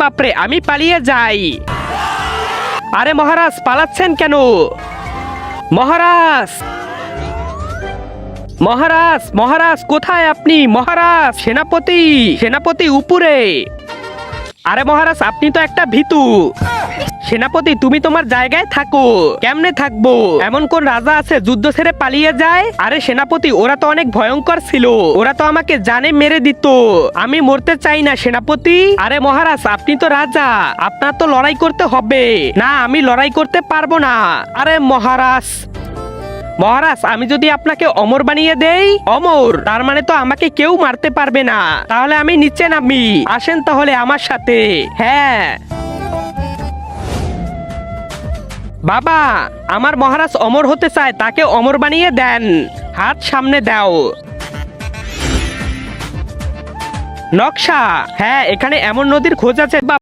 বাপরে, আমি পালিয়ে যাই। আরে মহারাজ, পালাচ্ছেন কেন? মহারাজ, মহারাজ, মহারাজ কোথায় আপনি? মহারাজ, সেনাপতি, সেনাপতি উপরে। আরে মহারাজ, আপনি তো একটা ভীতু। সেনাপতি, তুমি তোমার জায়গায় থাকো। কেমনে থাকবো? এমন কোন রাজা আছে যুদ্ধ ছেড়ে পালিয়ে যায়? আরে সেনাপতি, ওরা তো অনেক ভয়ঙ্কর ছিল, ওরা তো আমাকে জানে মেরে দিত। আমি মরতে চাই না সেনাপতি। আরে মহারাজ, আপনি তো রাজা, আপনার তো লড়াই করতে হবে। না, আমি লড়াই করতে পারবো না। আরে মহারাজ, মহারাজ, আমি যদি আপনাকে অমর বানিয়ে দেই, অমর, তার মানে তো আমাকে কেউ মারতে পারবে না। তাহলে আমি নিচে নামি, আসেন তাহলে আমার সাথে। হ্যাঁ বাবা, আমার মহারাজ অমর হতে চায়, তাকে অমর বানিয়ে দেন। হাত সামনে দাও। নকশা, হ্যাঁ, এখানে এমন নদীর খোঁজ আছে